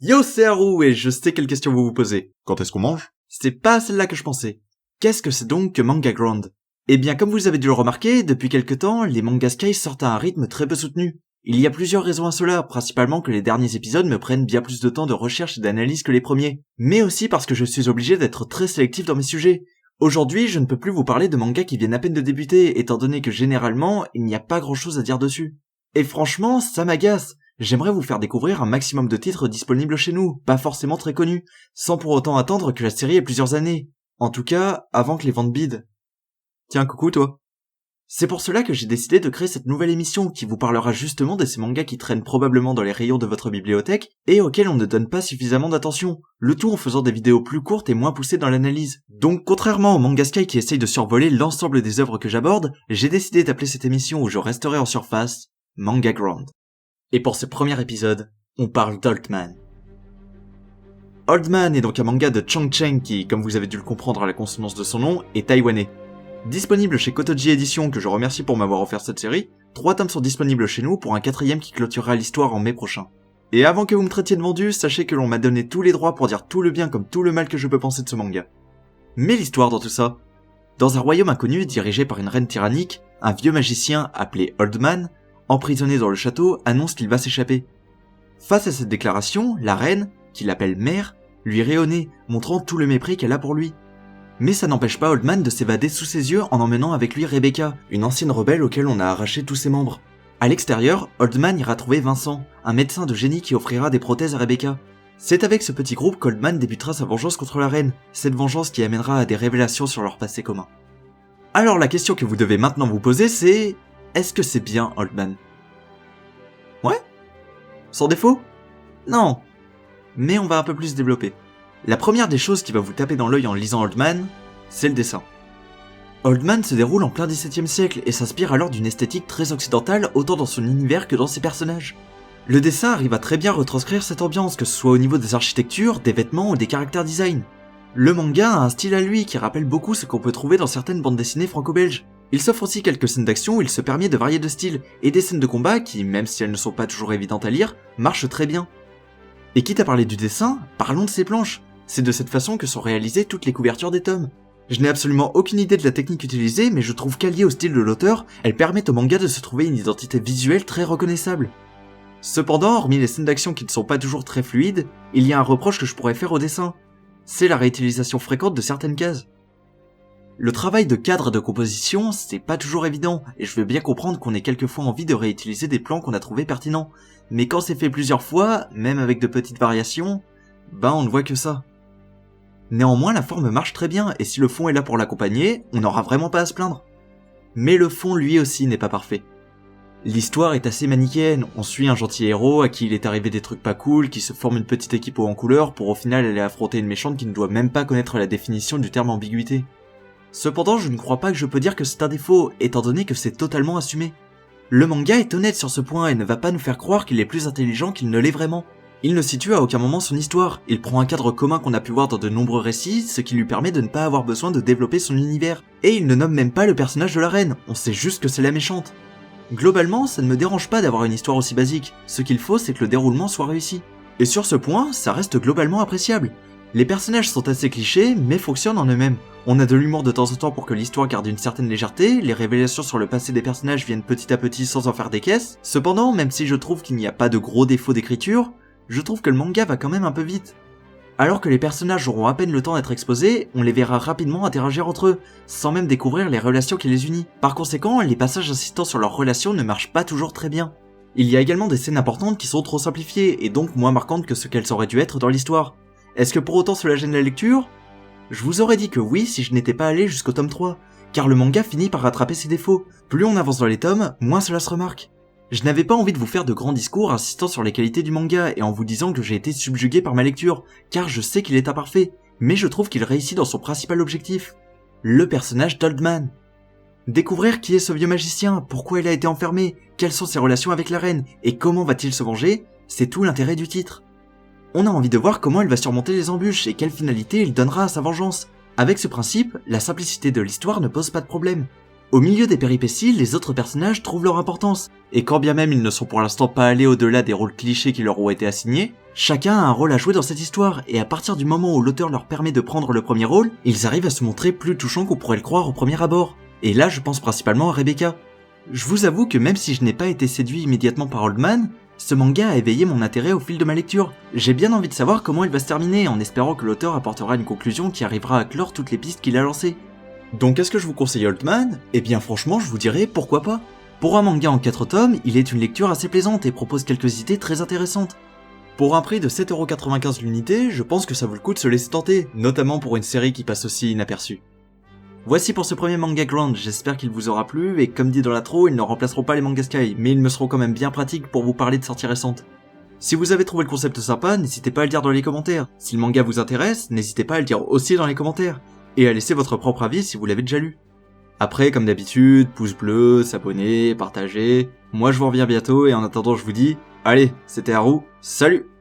Yo, c'est Haru et je sais quelle question vous vous posez. Quand est-ce qu'on mange? C'est pas celle-là que je pensais. Qu'est-ce que c'est donc que Manga Ground? Eh bien, comme vous avez dû le remarquer, depuis quelque temps, les mangas Sky sortent à un rythme très peu soutenu. Il y a plusieurs raisons à cela, principalement que les derniers épisodes me prennent bien plus de temps de recherche et d'analyse que les premiers. Mais aussi parce que je suis obligé d'être très sélectif dans mes sujets. Aujourd'hui, je ne peux plus vous parler de mangas qui viennent à peine de débuter, étant donné que généralement, il n'y a pas grand chose à dire dessus. Et franchement, ça m'agace. J'aimerais vous faire découvrir un maximum de titres disponibles chez nous, pas forcément très connus, sans pour autant attendre que la série ait plusieurs années. En tout cas, avant que les ventes bident. Tiens, coucou toi. C'est pour cela que j'ai décidé de créer cette nouvelle émission qui vous parlera justement de ces mangas qui traînent probablement dans les rayons de votre bibliothèque et auxquels on ne donne pas suffisamment d'attention, le tout en faisant des vidéos plus courtes et moins poussées dans l'analyse. Donc contrairement au Manga Sky qui essaye de survoler l'ensemble des œuvres que j'aborde, j'ai décidé d'appeler cette émission où je resterai en surface Manga Ground. Et pour ce premier épisode, on parle d'Old Man. Old Man est donc un manga de Chang Cheng qui, comme vous avez dû le comprendre à la consonance de son nom, est taïwanais. Disponible chez Kotoji Edition, que je remercie pour m'avoir offert cette série, 3 tomes sont disponibles chez nous pour un 4ème qui clôturera l'histoire en mai prochain. Et avant que vous me traitiez de vendu, sachez que l'on m'a donné tous les droits pour dire tout le bien comme tout le mal que je peux penser de ce manga. Mais l'histoire dans tout ça. Dans un royaume inconnu dirigé par une reine tyrannique, un vieux magicien appelé Old Man, emprisonné dans le château, annonce qu'il va s'échapper. Face à cette déclaration, la reine, qui l'appelle mère, lui rit au nez, montrant tout le mépris qu'elle a pour lui. Mais ça n'empêche pas Old Man de s'évader sous ses yeux en emmenant avec lui Rebecca, une ancienne rebelle auquel on a arraché tous ses membres. À l'extérieur, Old Man ira trouver Vincent, un médecin de génie qui offrira des prothèses à Rebecca. C'est avec ce petit groupe qu'Old Man débutera sa vengeance contre la reine, cette vengeance qui amènera à des révélations sur leur passé commun. Alors la question que vous devez maintenant vous poser c'est... Est-ce que c'est bien Old Man? Ouais? Sans défaut? Non. Mais on va un peu plus développer. La première des choses qui va vous taper dans l'œil en lisant Old Man, c'est le dessin. Old Man se déroule en plein XVIIe siècle et s'inspire alors d'une esthétique très occidentale autant dans son univers que dans ses personnages. Le dessin arrive à très bien retranscrire cette ambiance, que ce soit au niveau des architectures, des vêtements ou des caractères design. Le manga a un style à lui qui rappelle beaucoup ce qu'on peut trouver dans certaines bandes dessinées franco-belges. Il s'offre aussi quelques scènes d'action où il se permet de varier de style, et des scènes de combat qui, même si elles ne sont pas toujours évidentes à lire, marchent très bien. Et quitte à parler du dessin, parlons de ses planches. C'est de cette façon que sont réalisées toutes les couvertures des tomes. Je n'ai absolument aucune idée de la technique utilisée, mais je trouve qu'alliée au style de l'auteur, elle permet au manga de se trouver une identité visuelle très reconnaissable. Cependant, hormis les scènes d'action qui ne sont pas toujours très fluides, il y a un reproche que je pourrais faire au dessin. C'est la réutilisation fréquente de certaines cases. Le travail de cadre et de composition, c'est pas toujours évident, et je veux bien comprendre qu'on ait quelquefois envie de réutiliser des plans qu'on a trouvés pertinents. Mais quand c'est fait plusieurs fois, même avec de petites variations, on ne voit que ça. Néanmoins, la forme marche très bien, et si le fond est là pour l'accompagner, on n'aura vraiment pas à se plaindre. Mais le fond lui aussi n'est pas parfait. L'histoire est assez manichéenne, on suit un gentil héros à qui il est arrivé des trucs pas cool, qui se forme une petite équipe haut en couleur pour au final aller affronter une méchante qui ne doit même pas connaître la définition du terme ambiguïté. Cependant, je ne crois pas que je peux dire que c'est un défaut, étant donné que c'est totalement assumé. Le manga est honnête sur ce point et ne va pas nous faire croire qu'il est plus intelligent qu'il ne l'est vraiment. Il ne situe à aucun moment son histoire, il prend un cadre commun qu'on a pu voir dans de nombreux récits, ce qui lui permet de ne pas avoir besoin de développer son univers. Et il ne nomme même pas le personnage de la reine, on sait juste que c'est la méchante. Globalement, ça ne me dérange pas d'avoir une histoire aussi basique, ce qu'il faut c'est que le déroulement soit réussi. Et sur ce point, ça reste globalement appréciable. Les personnages sont assez clichés, mais fonctionnent en eux-mêmes. On a de l'humour de temps en temps pour que l'histoire garde une certaine légèreté, les révélations sur le passé des personnages viennent petit à petit sans en faire des caisses. Cependant, même si je trouve qu'il n'y a pas de gros défauts d'écriture, je trouve que le manga va quand même un peu vite. Alors que les personnages auront à peine le temps d'être exposés, on les verra rapidement interagir entre eux, sans même découvrir les relations qui les unissent. Par conséquent, les passages insistant sur leurs relations ne marchent pas toujours très bien. Il y a également des scènes importantes qui sont trop simplifiées, et donc moins marquantes que ce qu'elles auraient dû être dans l'histoire. Est-ce que pour autant cela gêne la lecture? Je vous aurais dit que oui si je n'étais pas allé jusqu'au tome 3, car le manga finit par rattraper ses défauts. Plus on avance dans les tomes, moins cela se remarque. Je n'avais pas envie de vous faire de grands discours insistant sur les qualités du manga et en vous disant que j'ai été subjugué par ma lecture, car je sais qu'il est imparfait, mais je trouve qu'il réussit dans son principal objectif, le personnage d'Old Man. Découvrir qui est ce vieux magicien, pourquoi il a été enfermé, quelles sont ses relations avec la reine, et comment va-t-il se venger, c'est tout l'intérêt du titre. On a envie de voir comment il va surmonter les embûches et quelle finalité il donnera à sa vengeance. Avec ce principe, la simplicité de l'histoire ne pose pas de problème. Au milieu des péripéties, les autres personnages trouvent leur importance, et quand bien même ils ne sont pour l'instant pas allés au-delà des rôles clichés qui leur ont été assignés, Chacun a un rôle à jouer dans cette histoire, et à partir du moment où l'auteur leur permet de prendre le premier rôle, ils arrivent à se montrer plus touchants qu'on pourrait le croire au premier abord. Et là je pense principalement à Rebecca. Je vous avoue que même si je n'ai pas été séduit immédiatement par Oldman, ce manga a éveillé mon intérêt au fil de ma lecture. J'ai bien envie de savoir comment il va se terminer, en espérant que l'auteur apportera une conclusion qui arrivera à clore toutes les pistes qu'il a lancées. Donc est-ce que je vous conseille Oldman ? Eh bien franchement je vous dirais pourquoi pas. Pour un manga en 4 tomes, il est une lecture assez plaisante et propose quelques idées très intéressantes. Pour un prix de 7,95€ l'unité, je pense que ça vaut le coup de se laisser tenter, notamment pour une série qui passe aussi inaperçue. Voici pour ce premier manga Ground, j'espère qu'il vous aura plu, et comme dit dans l'intro, ils ne remplaceront pas les mangas Sky, mais ils me seront quand même bien pratiques pour vous parler de sorties récentes. Si vous avez trouvé le concept sympa, n'hésitez pas à le dire dans les commentaires. Si le manga vous intéresse, n'hésitez pas à le dire aussi dans les commentaires. Et à laisser votre propre avis si vous l'avez déjà lu. Après, comme d'habitude, pouce bleu, s'abonner, partager. Moi je vous reviens bientôt, et en attendant je vous dis, allez, c'était Haru, salut!